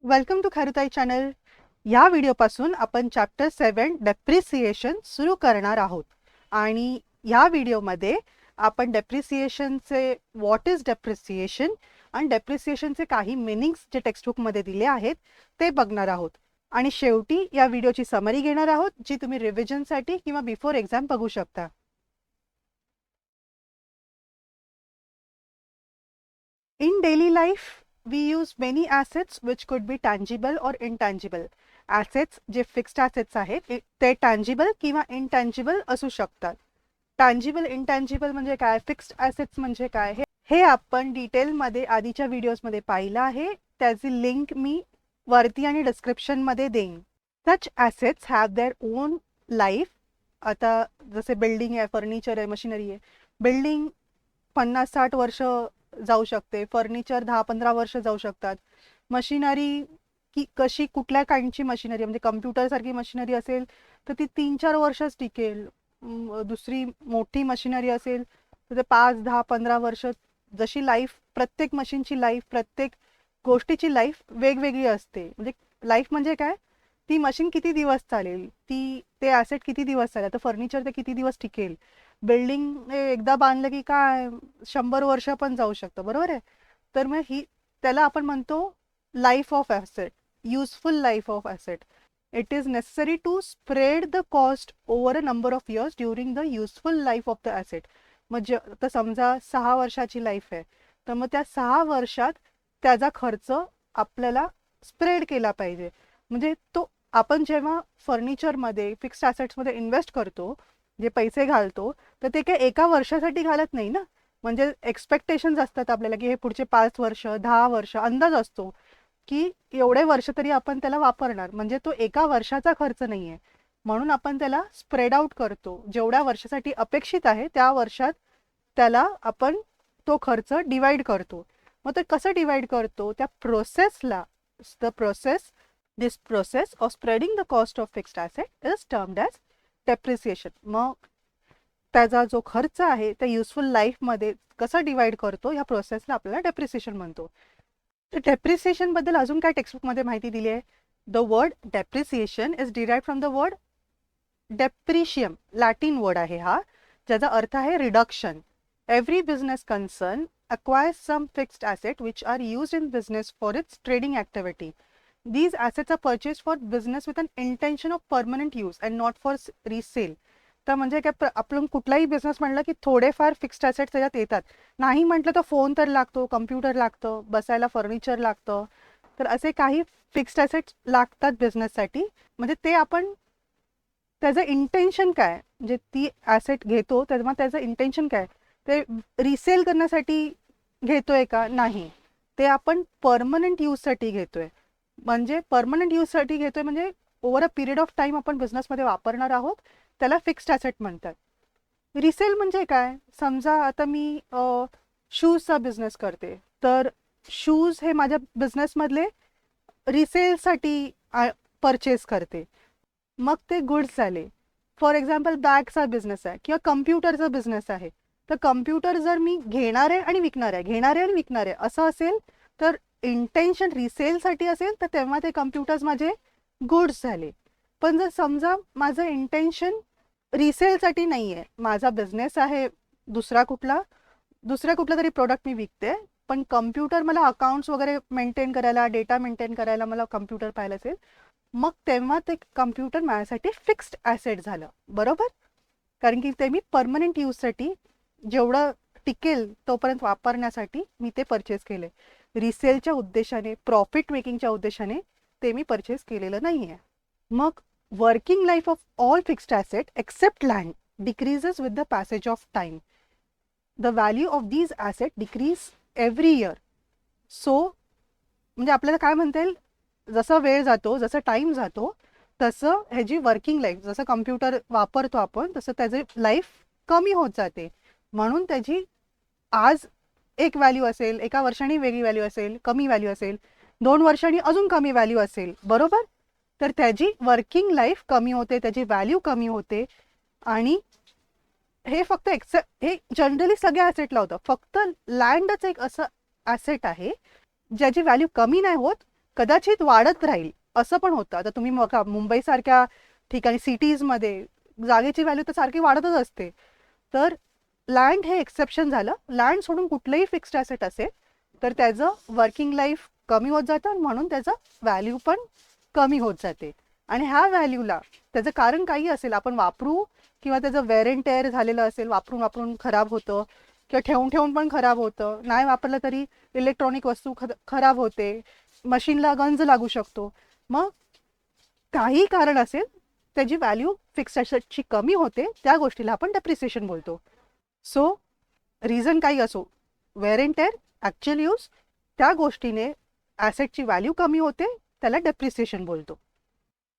Welcome to खरुताई channel. या व्हिडिओपासून आपण chapter 7 depreciation सुरू करणार आहोत आणि या व्हिडिओमध्ये आपण डेप्रिसिएशनचे व्हॉट इज डेप्रिसिएशन आणि डेप्रिसिएशनचे काही मीनिंग्स जे टेक्स्टबुकमध्ये दिले आहेत ते बघणार आहोत आणि शेवटी या व्हिडिओची समरी घेणार आहोत जी तुम्ही रिव्हिजनसाठी किंवा बिफोर एक्झाम बघू शकता. In daily life, we use many assets which could be tangible or intangible. Assets जे फिक्स्ड assets आहेत ते tangible किंवा intangible असू शकतात. Tangible, intangible म्हणजे काय, फिक्स्ड assets म्हणजे काय, हे आपण डिटेलमध्ये आधीच्या व्हिडिओजमध्ये पाहिलं आहे. त्याची लिंक मी वरती आणि डिस्क्रिप्शनमध्ये देईन. Such assets have their own life. आता जसे बिल्डिंग आहे, फर्निचर आहे, मशिनरी आहे. बिल्डिंग 50-60 वर्ष जाऊ शकते, फर्निचर 10-15 वर्ष जाऊ शकतात. मशिनरी की कशी कुठल्या काइंडची मशिनरी म्हणजे कम्प्युटर सारखी मशिनरी असेल तर ती 3-4 वर्षच टिकेल. दुसरी मोठी मशिनरी असेल तर ते 5-10-15 वर्ष. जशी लाईफ प्रत्येक मशीनची लाईफ, प्रत्येक गोष्टीची लाईफ वेगवेगळी असते. म्हणजे लाईफ म्हणजे काय, ती मशीन किती दिवस चालेल, ते ॲसेट किती दिवस चालेल. तर फर्निचर ते किती दिवस टिकेल. बिल्डिंग एकदा बांधलं की काय 100 वर्ष पण जाऊ शकतं, बरोबर आहे. तर मग त्याला आपण म्हणतो life of asset, useful life of asset. It is necessary to spread the cost over a number of years during the useful life of the asset. म्हणजे आता समजा 6 वर्षाची लाईफ आहे तर मग त्या 6 वर्षात त्याचा खर्च आपल्याला स्प्रेड केला पाहिजे. म्हणजे तो आपण जेव्हा फर्निचरमध्ये फिक्स्ड ॲसेट्समध्ये इन्व्हेस्ट करतो, जे पैसे घालतो, तर ते काही एका वर्षासाठी घालत नाही ना. म्हणजे एक्सपेक्टेशन्स असतात आपल्याला की हे पुढचे 5 वर्ष 10 वर्ष अंदाज असतो की एवढे वर्ष तरी आपण त्याला वापरणार. म्हणजे तो एका वर्षाचा खर्च नाही आहे, म्हणून आपण त्याला स्प्रेड आउट करतो. जेवढ्या वर्षासाठी अपेक्षित आहे त्या वर्षात त्याला आपण तो खर्च डिवाइड करतो. मग ते कसं डिवाइड करतो, त्या प्रोसेसला this process of spreading the cost of fixed asset is termed as depreciation. मग त्याचा जो खर्च आहे त्या युजफुल लाईफमध्ये कसं डिवाइड करतो ह्या प्रोसेसला आपल्याला डेप्रिसिएशन म्हणतो. तर डेप्रिसिएशनबद्दल अजून काय टेक्स्टबुकमध्ये माहिती दिली आहे. The word depreciation is derived from the word depretium, Latin word आहे हा, ज्याचा अर्थ आहे reduction. Every business concern acquires some fixed asset which are used in business for its trading activity. These assets are purchased for business with an intention of permanent use and not for resale. तर म्हणजे काय, आपण कुठलाही business म्हणलं की थोडेफार fixed assets त्याच्यात येतात. नाही म्हटलं तर फोन तर लागतो, कम्प्युटर लागतं, बसायला फर्निचर लागतं. तर असे काही फिक्स्ड ॲसेट्स लागतात बिझनेससाठी. म्हणजे ते आपण त्याचं इंटेन्शन काय, म्हणजे ती ॲसेट घेतो तेव्हा त्याचं इंटेन्शन काय, ते रिसेल करण्यासाठी घेतोय का, नाही, ते आपण परमनंट यूजसाठी घेतोय. म्हणजे परमनंट यूजसाठी घेतोय म्हणजे over a period of time आपण बिझनेसमध्ये वापरणार आहोत, त्याला फिक्स्ड ॲसेट म्हणतात. रिसेल म्हणजे काय, समजा आता मी शूजचा बिझनेस करते तर शूज हे माझ्या बिझनेसमधले रिसेलसाठी परचेस करते, मग ते गुड्स झाले. फॉर एक्झाम्पल बॅगचा बिझनेस आहे किंवा कम्प्युटरचा बिझनेस आहे, तर कम्प्युटर जर मी घेणार आहे आणि विकणार आहे असं असेल तर इंटेन्शन रिसेलसाठी असेल तर तेव्हा ते कम्प्युटर्स माझे गुड्स झाले. पण जर समजा माझं इंटेन्शन रिसेलसाठी नाही आहे, माझा बिझनेस आहे दुसरा कुठला तरी प्रोडक्ट मी विकते, पण कम्प्युटर मला अकाउंट्स वगैरे मेंटेन करायला, डेटा मेंटेन करायला मला कम्प्युटर पाहिजे असेल, मग तेव्हा ते कम्प्युटर माझ्यासाठी फिक्स्ड ॲसेट झालं, बरोबर. कारण की ते मी परमनंट यूजसाठी जेवढं टिकेल तोपर्यंत वापरण्यासाठी मी ते परचेस केले. रिसेलच्या उद्देशाने, प्रॉफिट मेकिंगच्या उद्देशाने ते मी परचेस केलेलं नाही आहे. मग working life of all fixed asset except land decreases with the passage of time. The value of these asset decrease every year. So म्हणजे आपल्याला काय म्हणता येईल, जसं वेळ जातो, जसं टाईम जातो, तसं ह्याची वर्किंग लाईफ, जसं कम्प्युटर वापरतो आपण तसं त्याची लाईफ कमी होत जाते. म्हणून त्याची आज एक व्हॅल्यू असेल, एका वर्षाने वेगळी व्हॅल्यू असेल, कमी व्हॅल्यू असेल, 2 वर्षांनी अजून कमी व्हॅल्यू असेल, बरोबर. तर त्याची वर्किंग लाईफ कमी होते, त्याची व्हॅल्यू कमी होते. आणि हे फक्त हे जनरली सगळ्या ॲसेटला होतं. फक्त लँडच एक असं ॲसेट आहे ज्याची व्हॅल्यू कमी नाही होत कदाचित वाढत राहील असं पण होतं. आता तुम्ही बघा मुंबईसारख्या ठिकाणी सिटीजमध्ये जागेची व्हॅल्यू तर सारखी वाढतच असते. तर लँड हे एक्सेप्शन झालं. लँड सोडून कुठलंही फिक्स्ड ॲसेट असेल तर त्याचं वर्किंग लाईफ कमी होत जातं, म्हणून त्याचं व्हॅल्यू पण कमी होत जाते. आणि ह्या व्हॅल्यूला त्याचं कारण काही असेल, आपण वापरू किंवा त्याचं वेअर अँड टेअर झालेलं असेल, वापरून वापरून खराब होतं किंवा ठेवून ठेवून पण खराब होतं, नाही वापरलं तरी इलेक्ट्रॉनिक वस्तू खराब होते, मशीनला गंज लागू शकतो. मग काही कारण असेल त्याची व्हॅल्यू फिक्स्ड ॲसेटची कमी होते, त्या गोष्टीला आपण डेप्रिसिएशन बोलतो. सो रिझन काही असो, wear and tear, actual use, त्या गोष्टीने ॲसेटची व्हॅल्यू कमी होते, त्याला डेप्रिसिएशन बोलतो.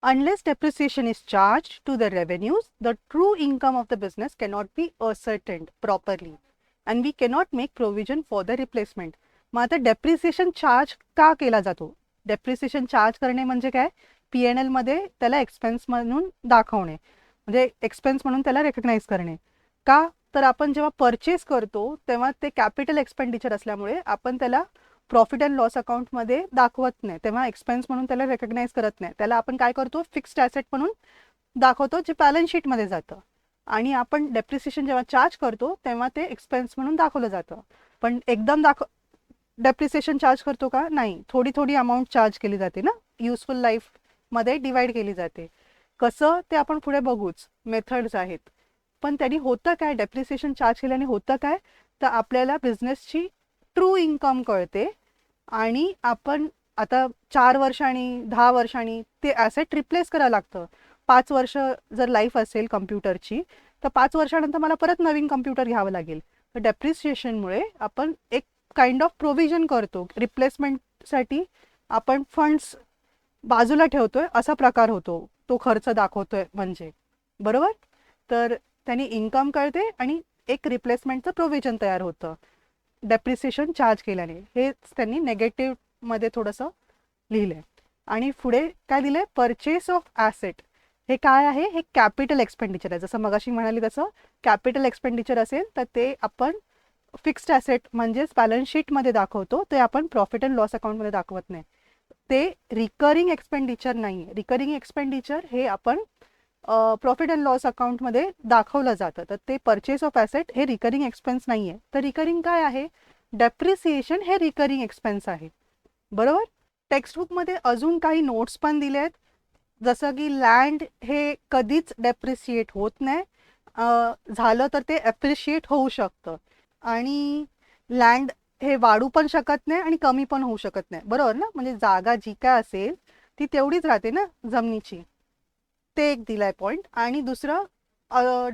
Unless depreciation is charged to the revenues, the true income of the business cannot be ascertained properly and we cannot make provision for the replacement. मग आता depreciation charge का केला जातो? डेप्रिसिएशन चार्ज करणे म्हणजे काय? P&L मध्ये त्याला एक्सपेन्स म्हणून दाखवणे, म्हणजे एक्सपेन्स म्हणून त्याला रेकग्नाइज करणे. का? तर आपण जेव्हा परचेस करतो तेव्हा ते कॅपिटल एक्सपेंडिचर असल्यामुळे आपण त्याला प्रॉफिट अँड लॉस अकाउंटमध्ये दाखवत नाही, तेव्हा एक्सपेन्स म्हणून त्याला रेकग्नाइज करत नाही. त्याला आपण काय करतो? फिक्स्ड ॲसेट म्हणून दाखवतो, जे बॅलन्स शीटमध्ये जातं. आणि आपण डेप्रिसिएशन जेव्हा चार्ज करतो तेव्हा ते एक्सपेन्स म्हणून दाखवलं जातं. पण एकदम डेप्रिसिएशन चार्ज करतो का? नाही, थोडी थोडी अमाऊंट चार्ज केली जाते ना, युजफुल लाईफमध्ये डिवाइड केली जाते. कसं ते आपण पुढे बघूच, मेथड्स आहेत. पण त्यांनी होतं काय? डेप्रिसिएशन चार्ज केल्याने होतं काय? तर आपल्याला बिझनेसची ट्रू इन्कम कळते आणि आपण आता 4 वर्षांनी 10 वर्षांनी ते ॲसेट रिप्लेस करायला लागतं. 5 वर्ष जर लाईफ असेल कम्प्युटरची तर 5 वर्षानंतर मला परत नवीन कम्प्युटर घ्यावं लागेल. तर डेप्रिसिएशनमुळे आपण एक काइंड ऑफ प्रोव्हिजन करतो, रिप्लेसमेंटसाठी आपण फंड्स बाजूला ठेवतोय असा प्रकार होतो, तो खर्च दाखवतोय म्हणजे, बरोबर. तर त्यांनी इन्कम कळते आणि एक रिप्लेसमेंटचं प्रोव्हिजन तयार होतं डेप्रिसिएशन चार्ज केल्याने. हेच त्यांनी नेगेटिव्हमध्ये थोडंसं लिहिलं आहे. आणि पुढे काय दिलं आहे? Purchase of asset. हे काय आहे? हे कॅपिटल एक्सपेंडिचर आहे. जसं मगाशी म्हणाली तसं कॅपिटल एक्सपेंडिचर असेल तर ते आपण फिक्स्ड ॲसेट म्हणजेच बॅलन्स शीटमध्ये दाखवतो, ते आपण प्रॉफिट अँड लॉस अकाउंटमध्ये दाखवत नाही. ते रिकरिंग एक्सपेंडिचर नाही आहे. रिकरिंग एक्सपेंडिचर हे आपण प्रॉफिट अँड लॉस अकाउंटमध्ये दाखवलं जातं. तर ते परचेस ऑफ ॲसेट हे रिकरिंग एक्सपेन्स नाही आहे. तर रिकरिंग काय आहे? डेप्रिसिएशन हे रिकरिंग एक्सपेन्स आहे, बरोबर. टेक्स्टबुकमध्ये अजून काही नोट्स पण दिले आहेत, जसं की लँड हे कधीच डेप्रिसिएट होत नाही, झालं तर ते ॲप्रिशिएट होऊ शकतं. आणि लँड हे वाढू पण शकत नाही आणि कमी पण होऊ शकत नाही, बरोबर ना. म्हणजे जागा जी काय असेल ती तेवढीच राहते ना जमिनीची. ते एक दिलाय पॉईंट. आणि दुसरं,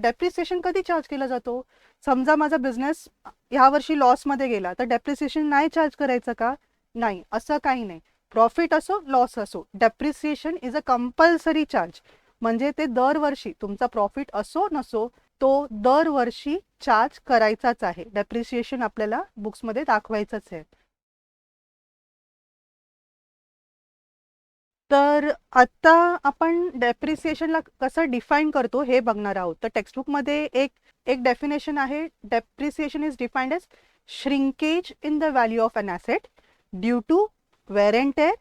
डेप्रिसिएशन कधी चार्ज केला जातो? समजा माझा बिझनेस ह्या वर्षी लॉसमध्ये गेला तर डेप्रिसिएशन नाही चार्ज करायचं का? नाही, असं काही नाही. प्रॉफिट असो लॉस असो, depreciation is a compulsory charge. म्हणजे ते दरवर्षी तुमचा प्रॉफिट असो नसो तो दरवर्षी चार्ज करायचाच आहे. डेप्रिसिएशन आपल्याला बुक्समध्ये दाखवायचंच आहे. तर आता आपण डेप्रिसिएशनला कसं डिफाईन करतो हे बघणार आहोत. तर टेक्स्टबुकमध्ये एक एक डेफिनेशन आहे. Depreciation is defined as shrinkage in the value of an asset due to wear and tear,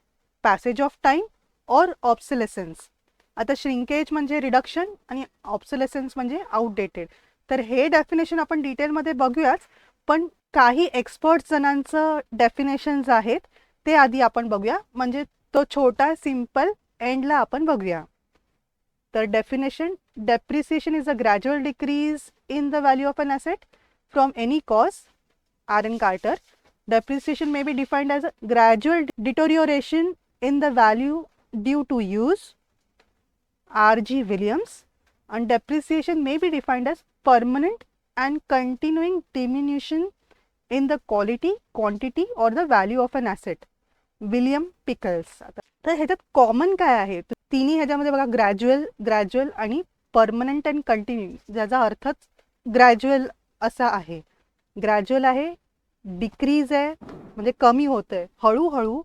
passage of time और ऑब्सोलेसन्स. आता श्रिंकेज म्हणजे रिडक्शन आणि ऑब्सोलेसन्स म्हणजे आउटडेटेड. तर हे डेफिनेशन आपण डिटेलमध्ये बघूयाच, पण काही एक्सपर्ट जणांचं डेफिनेशन्स आहेत ते आधी आपण बघूया, म्हणजे तो छोटा सिंपल एंडला आपण बघूया. तर definition, depreciation is a gradual decrease in the value of an asset from any cause. R.N. Carter. Depreciation may be defined as a gradual deterioration in the value due to use. R.G. Williams. And depreciation may be defined as permanent and continuing diminution in the quality, quantity or the value of an asset. William pickles. तर ह्याच्यात common काय आहे? तिन्ही ह्याच्यामध्ये बघा, gradual आणि permanent and continue, ज्याचा अर्थच ग्रॅज्युअल असा आहे. ग्रॅज्युअल आहे, डिक्रीज आहे म्हणजे कमी होत आहे, हळूहळू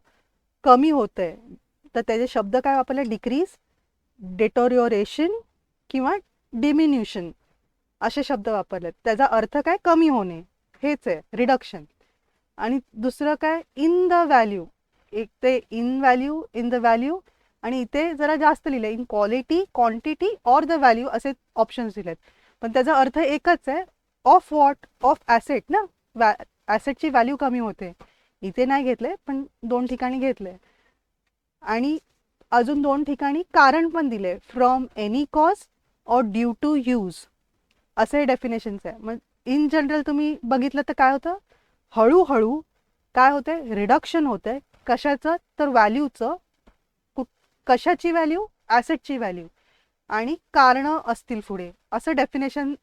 कमी होत आहे. तर त्याचे शब्द काय वापरले? डिक्रीज, डिटोरिओरेशन किंवा डिमिन्युशन असे शब्द वापरले. त्याचा अर्थ काय? कमी होणे हेच आहे, रिडक्शन. आणि दुसरं काय? In the value. एक ते in value, in the value, आणि इथे जरा जास्त लिहिलं in quality, quantity or the value असे ऑप्शन्स दिलेत. पण त्याचा अर्थ एकच आहे, ऑफ व्हॉट, ऑफ ॲसेट ना, ॲसेटची व्हॅल्यू कमी होते. इथे नाही घेतले पण 2 ठिकाणी घेतले. आणि अजून 2 ठिकाणी कारण पण दिले, from any cause or due to use असे डेफिनेशन्स आहे. मग इन जनरल तुम्ही बघितलं तर काय होतं, हळूहळू काय होते, रिडक्शन होते. कशाचं, तर व्हॅल्यूचं. कशाची व्हॅल्यू, ॲसेटची व्हॅल्यू, आणि कारणं असतील पुढे, असं डेफिनेशन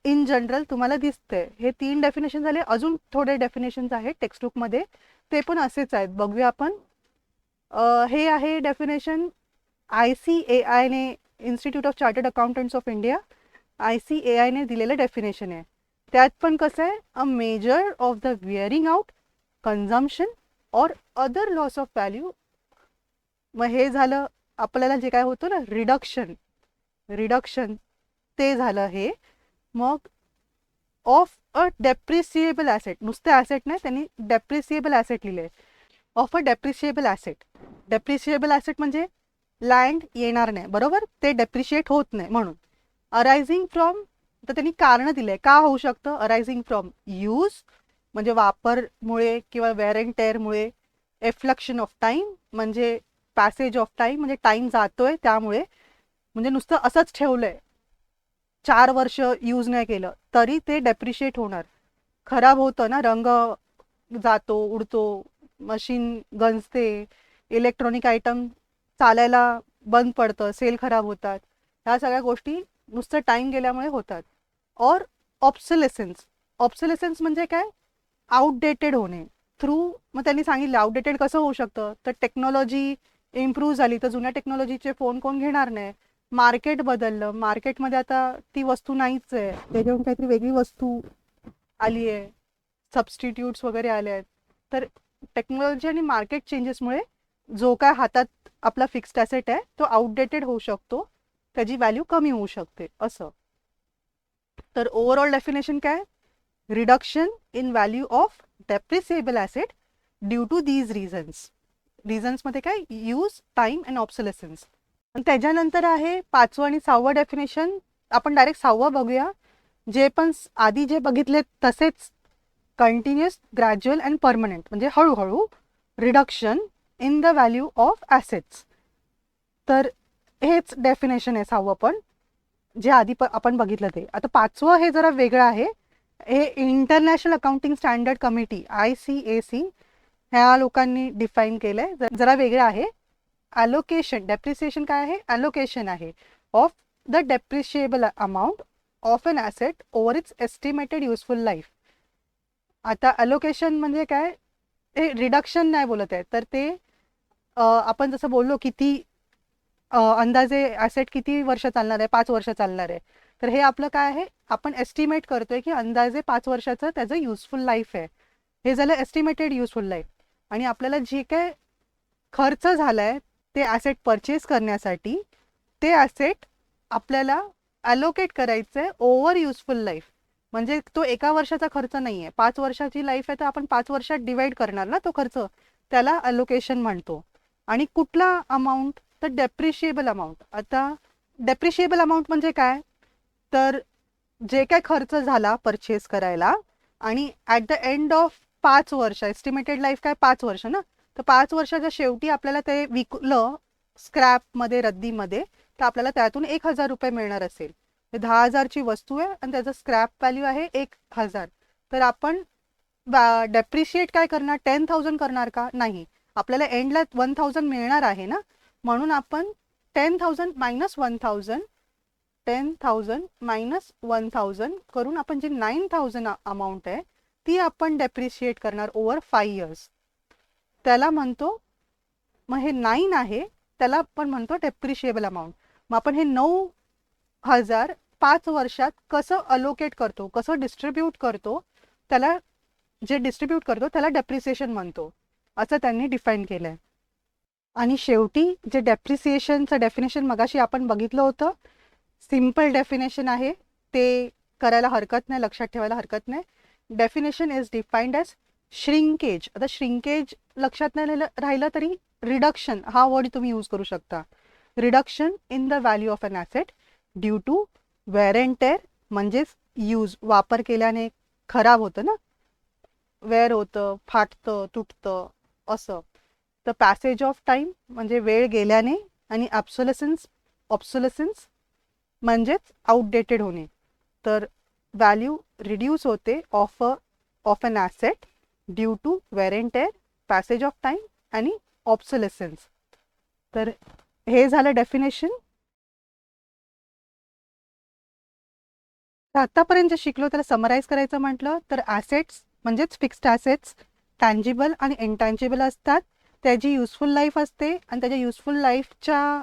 इन जनरल तुम्हाला दिसतंय. हे 3 डेफिनेशन झाले. अजून थोडे डेफिनेशन्स आहेत टेक्स्टबुकमध्ये, ते पण असेच आहेत. बघूया आपण. हे आहे डेफिनेशन ICAIने, institute of chartered accountants of India, ICAIने दिलेलं डेफिनेशन आहे. त्यात पण कसं आहे, a measure of the wearing out, consumption or other loss of value. मग हे झालं आपल्याला जे काय होतं ना, रिडक्शन ते झालं हे. मग ऑफ अ डेप्रिसिएबल ॲसेट, नुसतं ॲसेट नाही, त्यांनी डेप्रिसिएबल ॲसेट लिहिले. Of a depreciable asset, depreciable asset म्हणजे लँड येणार नाही, बरोबर, ते डेप्रिशिएट होत नाही म्हणून. अरायझिंग फ्रॉम, तर त्यांनी कारणं दिले का होऊ शकतं. अरायझिंग फ्रॉम यूज म्हणजे वापरमुळे किंवा वेअर अँड टेअरमुळे. एफ्लक्शन ऑफ टाईम म्हणजे पॅसेज ऑफ टाईम म्हणजे टाईम जातोय त्यामुळे, म्हणजे नुसतं असंच ठेवलंय 4 वर्ष यूज नाही केलं तरी ते डेप्रिशिएट होणार. खराब होतं ना, रंग जातो, उडतो, मशीन गंजते, इलेक्ट्रॉनिक आयटम चालायला बंद पडतं, सेल खराब होतात. ह्या सगळ्या गोष्टी नुसतं टाईम गेल्यामुळे होतात. और ऑब्सोलेसन्स म्हणजे काय, आउटडेटेड होणे थ्रू. मग त्यांनी सांगितलं आउटडेटेड कसं होऊ शकतं, तर टेक्नॉलॉजी इम्प्रूव्ह झाली तर जुन्या टेक्नॉलॉजीचे फोन कोण घेणार नाही. मार्केट बदललं, मार्केटमध्ये आता ती वस्तू नाहीच आहे, त्याच्यावरून काहीतरी वेगळी वस्तू आली आहे, सबस्टिट्यूट्स वगैरे आले आहेत. तर टेक्नॉलॉजी आणि मार्केट चेंजेसमुळे जो काय हातात आपला फिक्स्ड ॲसेट आहे तो आउटडेटेड होऊ शकतो, त्याची व्हॅल्यू कमी होऊ शकते असं. तर ओव्हरऑल डेफिनेशन काय, reduction in value of depreciable asset due to these रिझन्समध्ये काय, यूज, टाईम अँड ऑब्सोलेसन्स. आणि त्याच्यानंतर आहे 5वं आणि 6वं डेफिनेशन. आपण डायरेक्ट 6वं बघूया. जे पण आधी जे बघितले तसेच, कंटिन्युअस, ग्रॅज्युअल अँड परमनंट म्हणजे हळूहळू reduction in the value of assets. तर हेच डेफिनेशन आहे 6वं पण, जे आधी आपण बघितलं ते. आता 5वं हे जरा वेगळं आहे. हे international accounting standard committee ICAC ह्या लोकांनी डिफाईन केलं आहे, जरा वेगळं आहे. ॲलोकेशन, डेप्रिसिएशन काय आहे, ॲलोकेशन आहे of the depreciable amount of an asset over its estimated useful life. आता ॲलोकेशन म्हणजे काय, हे रिडक्शन नाही बोलत आहे, तर ते आपण जसं बोललो किती अंदाजे ॲसेट किती वर्ष चालणार आहे, 5 वर्ष चालणार आहे. तर हे आपलं काय आहे, आपण एस्टिमेट करतोय की अंदाजे 5 वर्षाचं त्याचं युजफुल लाईफ आहे. हे झालं एस्टिमेटेड युजफुल लाईफ. आणि आपल्याला जे काय खर्च झाला आहे ते ॲसेट परचेस करण्यासाठी, ते ॲसेट आपल्याला ॲलोकेट करायचं आहे ओव्हर युजफुल लाईफ. म्हणजे तो 1 वर्षाचा खर्च नाही आहे, 5 वर्षाची लाईफ आहे, तर आपण 5 वर्षात डिवाइड करणार ना तो खर्च, त्याला ॲलोकेशन म्हणतो. आणि कुठला अमाऊंट, तर डेप्रिशिएबल अमाऊंट. आता डेप्रिशिएबल अमाऊंट म्हणजे काय, तर जे काय खर्च झाला परचेस करायला आणि ॲट द एंड ऑफ 5 वर्ष, एस्टिमेटेड लाईफ काय 5 वर्ष ना, तर 5 वर्षाच्या शेवटी आपल्याला ते विकलं स्क्रॅपमध्ये, रद्दीमध्ये, तर आपल्याला त्यातून 1,000 रुपये मिळणार असेल. 10,000ची वस्तू आहे आणि त्याचं स्क्रॅप व्हॅल्यू आहे 1,000. तर आपण डेप्रिशिएट काय करणार, 10,000 करणार का, नाही, आपल्याला एंडला 1,000 मिळणार आहे ना, म्हणून आपण 10,000 मायनस 1,000, 10,000 मायनस 1,000 करून आपण जी 9,000 अमाऊंट आहे ती आपण डेप्रिशिएट करणार ओव्हर 5 इयर्स, त्याला म्हणतो. मग हे 9 आहे त्याला आपण म्हणतो डेप्रिशिएबल अमाऊंट. मग आपण हे 9,000 5 वर्षात कसं अलोकेट करतो, कसं डिस्ट्रीब्यूट करतो, त्याला जे डिस्ट्रीब्यूट करतो त्याला डेप्रिसिएशन म्हणतो, असं त्यांनी डिफाईन केलं आहे. आणि शेवटी जे डेप्रिसिएशनचं डेफिनेशन मगाशी आपण बघितलं होतं, सिम्पल डेफिनेशन आहे, ते करायला हरकत नाही, लक्षात ठेवायला हरकत नाही. Definition is defined as shrinkage, आता श्रिंकेज लक्षात नाही राहिलं तरी रिडक्शन हा वर्ड तुम्ही यूज करू शकता. Reduction in the value of an asset due to wear and tear, म्हणजेच यूज, वापर केल्याने खराब होतं ना, वेअर होतं, फाटतं, तुटतं असं. द पॅसेज ऑफ टाईम म्हणजे वेळ गेल्याने, आणि ऑब्सोलेसन्स म्हणजेच आउटडेटेड होणे. तर व्हॅल्यू रिड्यूस होते of an asset due to wear and tear, passage of time आणि ऑब्सोलेसन्स. तर हे झालं डेफिनेशन. आतापर्यंत जे शिकलो त्याला समराईज करायचं म्हटलं तर ॲसेट्स म्हणजेच फिक्स्ड ॲसेट्स टँजिबल आणि इनटँजिबल असतात. त्याची युजफुल लाईफ असते आणि त्याच्या युजफुल लाईफच्या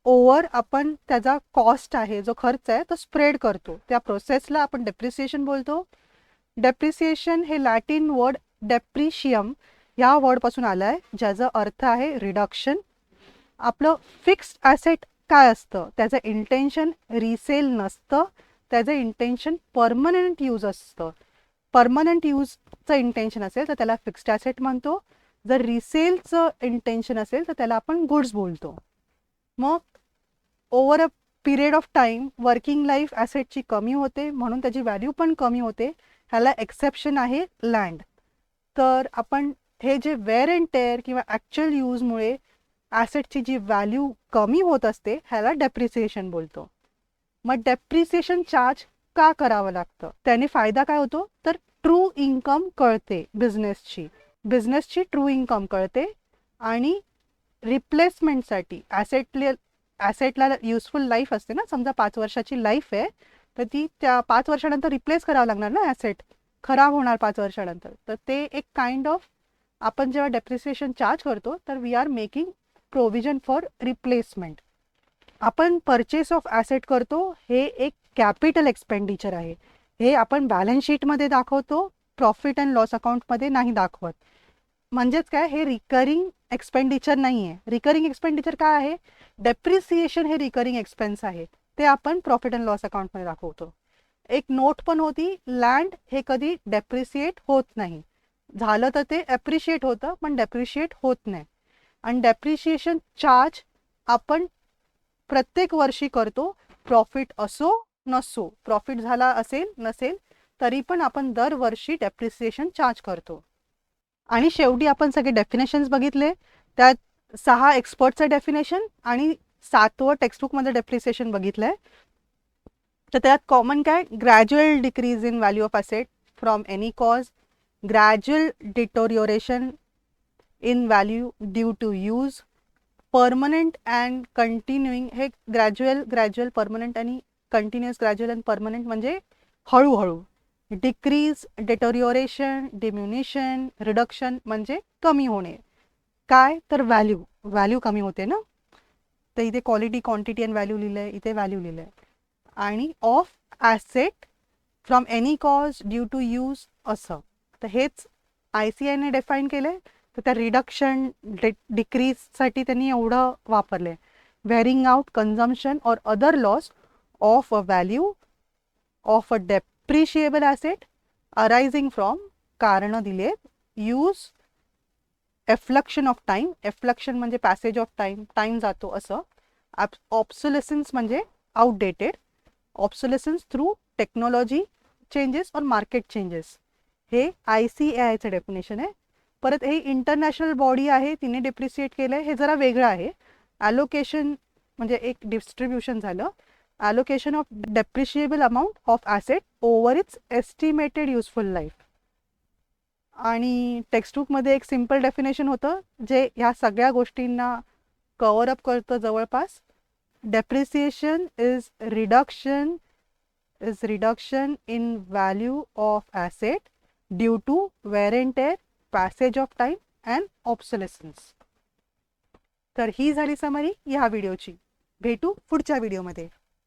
ओव्हर आपण त्याचा कॉस्ट आहे, जो खर्च आहे तो स्प्रेड करतो. त्या प्रोसेसला आपण डेप्रिसिएशन बोलतो. डेप्रिसिएशन हे लॅटिन वर्ड डेप्रिशियम या वर्डपासून आलं आहे, ज्याचा अर्थ आहे रिडक्शन. आपलं फिक्स्ड ॲसेट काय असतं, त्याचं इंटेन्शन रिसेल नसतं, त्याचं इंटेन्शन परमनंट यूज असतं. परमनंट यूजचं इंटेन्शन असेल तर त्याला फिक्स्ड ॲसेट म्हणतो. जर रिसेलचं इंटेन्शन असेल तर त्याला आपण गुड्स बोलतो. मग over a period of time working life ॲसेटची कमी होते, म्हणून त्याची व्हॅल्यू पण कमी होते. ह्याला एक्सेप्शन आहे लँड. तर आपण हे जे वेअर अँड टेअर किंवा ॲक्च्युअल यूजमुळे ॲसेटची जी व्हॅल्यू कमी होत असते ह्याला डेप्रिसिएशन बोलतो. मग डेप्रिसिएशन चार्ज का करावं लागतं, त्याने फायदा काय होतो, तर ट्रू इन्कम कळते बिझनेसची ट्रू इन्कम कळते. आणि रिप्लेसमेंटसाठी ॲसेटला युजफुल लाईफ असते ना, समजा 5 वर्षाची लाईफ आहे तर ती त्या 5 वर्षानंतर रिप्लेस करावं लागणार ना, ॲसेट खराब होणार 5 वर्षानंतर. तर ते एक काइंड ऑफ, आपण जेव्हा डेप्रिसिएशन चार्ज करतो तर we are making provision for replacement. आपण परचेस ऑफ ॲसेट करतो, हे एक कॅपिटल एक्सपेंडिचर आहे. हे आपण बॅलन्स शीटमध्ये दाखवतो, प्रॉफिट अँड लॉस अकाउंटमध्ये नाही दाखवत. म्हणजेच काय, हे रिकरिंग एक्सपेंडिचर नाही आहे. रिकरिंग एक्सपेंडिचर काय आहे, डेप्रिसिएशन हे रिकरिंग एक्सपेन्स आहे, ते आपण प्रॉफिट अँड लॉस अकाउंटमध्ये दाखवतो. एक नोट पण होती, लँड हे कधी डेप्रिसिएट होत नाही, झालं तर ते ॲप्रिशिएट होतं पण डेप्रिशिएट होत नाही. आणि डेप्रिशिएशन चार्ज आपण प्रत्येक वर्षी करतो, प्रॉफिट असो नसो, प्रॉफिट झाला असेल नसेल तरी पण आपण दरवर्षी डेप्रिसिएशन चार्ज करतो. आणि शेवटी आपण सगळे डेफिनेशन्स बघितले, त्यात 6 एक्सपर्टचं डेफिनेशन आणि 7वं टेक्स्टबुकमध्ये डेप्रिसिएशन बघितलं आहे. तर त्यात कॉमन काय, gradual decrease in value of asset from any cause, gradual deterioration in value due to use, permanent and continuing, हे ग्रॅज्युअल परमनंट आणि कंटिन्युअस, ग्रॅज्युअल अँड परमनंट म्हणजे हळूहळू. डिक्रीज, डिटोरिओरेशन, डिम्युनिशन, रिडक्शन म्हणजे कमी होणे. काय, तर व्हॅल्यू कमी होते ना, तर इथे क्वालिटी, क्वांटिटी अँड व्हॅल्यू लिहिलं आहे, इथे व्हॅल्यू लिहिलं आहे. आणि of asset from any cause due to use असं. तर हेच ICAI ने डिफाईन केलं आहे. तर त्या रिडक्शन डिक्रीजसाठी त्यांनी एवढं वापरलं आहे, वेअरिंग आउट कन्झम्पशन और other loss of a value of a depreciable asset arising from, कारणं दिले, use, effluxion of time, effluxion म्हणजे पॅसेज ऑफ टाईम जातो असं, ऑब्सोलेसन्स म्हणजे outdated, obsolescence through technology changes और मार्केट चेंजेस. हे ICAIचं डेफिनेशन आहे. परत हे इंटरनॅशनल बॉडी आहे, तिने डिप्रिसिएट केलं आहे, हे जरा वेगळं आहे. ॲलोकेशन म्हणजे एक डिस्ट्रीब्युशन झालं, allocation of depreciable amount of asset over its estimated useful life. आणि टेक्स्टबुकमध्ये एक सिम्पल डेफिनेशन होतं जे ह्या सगळ्या गोष्टींना कवर अप करतं जवळपास. Depreciation is reduction in value of asset due to wear and tear, passage of time and obsolescence. तर ही झाली समरी ह्या व्हिडिओची. भेटू पुढच्या व्हिडिओमध्ये.